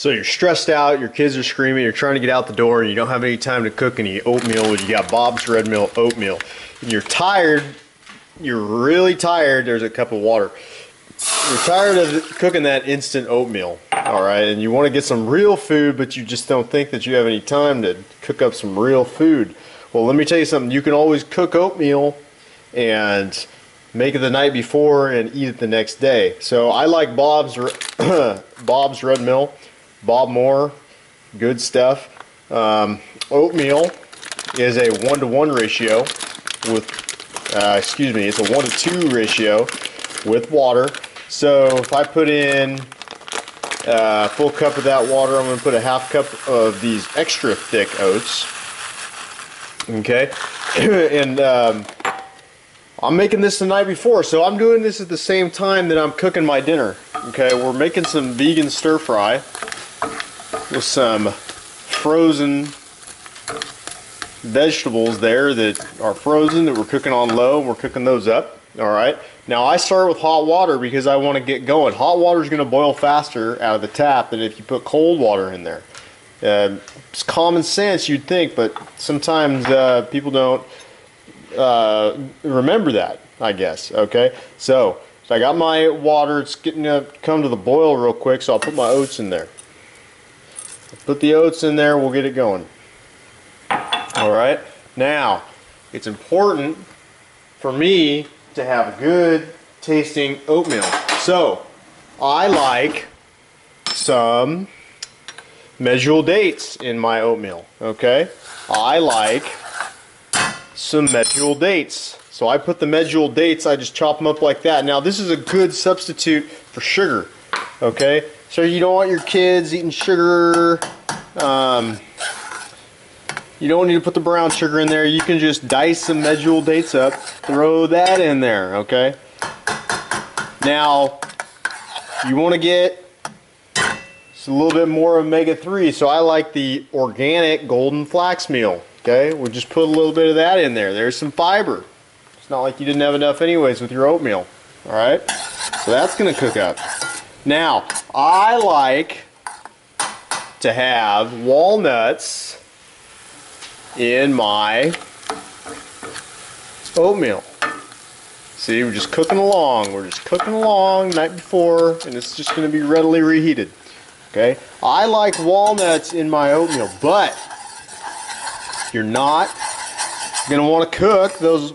So you're stressed out, your kids are screaming, you're trying to get out the door, and you don't have any time to cook any oatmeal. You got Bob's Red Mill oatmeal. And you're tired, you're really tired, there's a cup of water. You're tired of cooking that instant oatmeal, all right? And you want to get some real food, but you just don't think that you have any time to cook up some real food. Well, let me tell you something. You can always cook oatmeal and make it the night before and eat it the next day. So I like Bob's Red Mill. Bob Moore, good stuff. Oatmeal is a 1-to-1 ratio with, it's a 1-to-2 ratio with water. So if I put in a full cup of that water, I'm going to put a half cup of these extra thick oats. Okay, and I'm making this the night before, so I'm doing this at the same time that I'm cooking my dinner. Okay, we're making some vegan stir fry with some frozen vegetables there that are frozen that we're cooking on low. We're cooking those up. All right. Now I start with hot water because I want to get going. Hot water is going to boil faster out of the tap than if you put cold water in there. It's common sense, you'd think, but sometimes people don't remember that, I guess. Okay. So I got my water. It's getting to come to the boil real quick, so I'll put my oats in there. Put the oats in there, we'll get it going. Alright, now it's important for me to have good tasting oatmeal. So I like some medjool dates in my oatmeal. Okay, I like some medjool dates. So I put the medjool dates, I just chop them up like that. Now this is a good substitute for sugar. Okay, so you don't want your kids eating sugar. You don't need to put the brown sugar in there. You can just dice some medjool dates up, throw that in there, okay? Now, you want to get just a little bit more omega-3, so I like the organic golden flax meal, okay? We'll just put a little bit of that in there. There's some fiber. It's not like you didn't have enough anyways with your oatmeal, all right? So that's going to cook up. Now, I like to have walnuts in my oatmeal. See, we're just cooking along. We're just cooking along night before, and it's just going to be readily reheated. Okay? I like walnuts in my oatmeal, but you're not going to want to cook those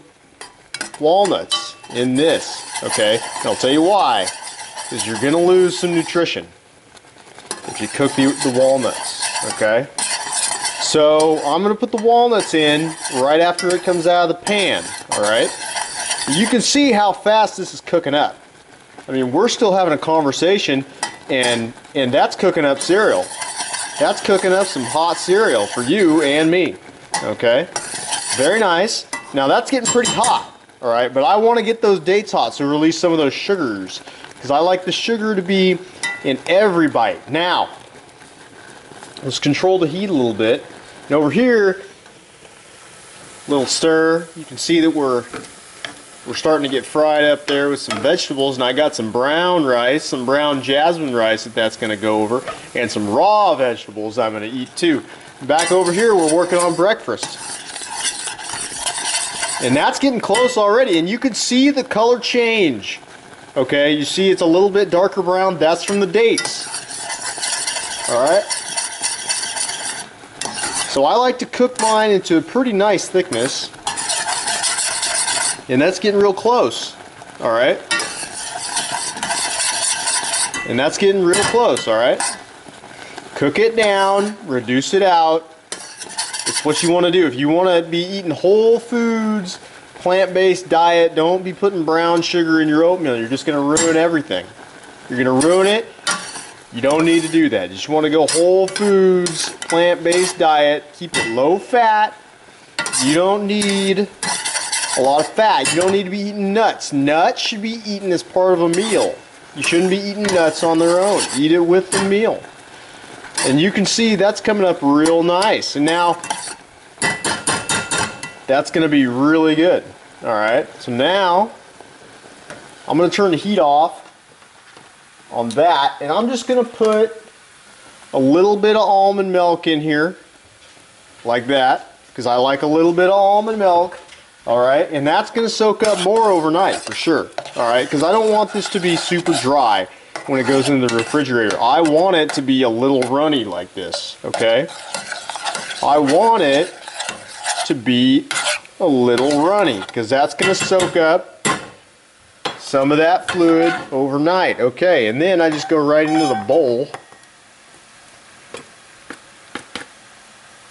walnuts in this. Okay? And I'll tell you why. Because you're going to lose some nutrition if you cook the walnuts. Okay? So I'm going to put the walnuts in right after it comes out of the pan. Alright? You can see how fast this is cooking up. I mean, we're still having a conversation, and that's cooking up cereal. That's cooking up some hot cereal for you and me. Okay? Very nice. Now that's getting pretty hot. Alright? But I want to get those dates hot, so release some of those sugars. Because I like the sugar to be in every bite. Now, let's control the heat a little bit. And over here, little stir. You can see that we're starting to get fried up there with some vegetables, and I got some brown rice, some brown jasmine rice that's going to go over, and some raw vegetables I'm going to eat too. Back over here, we're working on breakfast. And that's getting close already, and you can see the color change. Okay, you see it's a little bit darker brown. That's from the dates. Alright? So I like to cook mine into a pretty nice thickness. And that's getting real close. Alright? And that's getting real close, alright? Cook it down, reduce it out. It's what you want to do. If you want to be eating whole foods, plant-based diet, don't be putting brown sugar in your oatmeal. You're just going to ruin everything. You're going to ruin it. You don't need to do that. You just want to go whole foods, plant-based diet. Keep it low fat. You don't need a lot of fat. You don't need to be eating nuts. Nuts should be eaten as part of a meal. You shouldn't be eating nuts on their own. Eat it with the meal. And you can see that's coming up real nice. And now that's going to be really good. Alright, so now I'm going to turn the heat off on that, and I'm just going to put a little bit of almond milk in here, like that, because I like a little bit of almond milk. All right, and that's going to soak up more overnight for sure. All right, because I don't want this to be super dry when it goes into the refrigerator. I want it to be a little runny like this, okay? I want it to be a little runny because that's going to soak up some of that fluid overnight. Okay, and then I just go right into the bowl.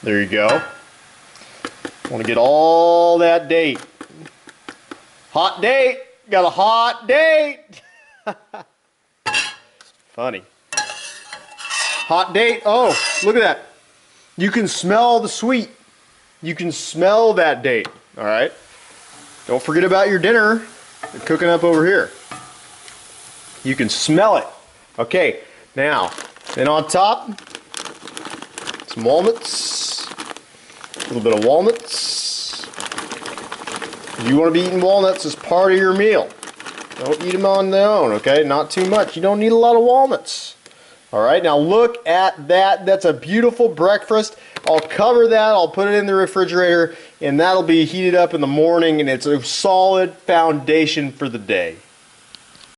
There you go. Want to get all that date. Hot date. Got a hot date. Funny. Hot date. Oh, look at that. You can smell the sweet. You can smell that date. All right. Don't forget about your dinner. They're cooking up over here. You can smell it. Okay. Now, then on top, some walnuts. A little bit of walnuts. You want to be eating walnuts as part of your meal. Don't eat them on their own, okay? Not too much. You don't need a lot of walnuts. All right, now look at that. That's a beautiful breakfast. I'll cover that. I'll put it in the refrigerator, and that'll be heated up in the morning, and it's a solid foundation for the day.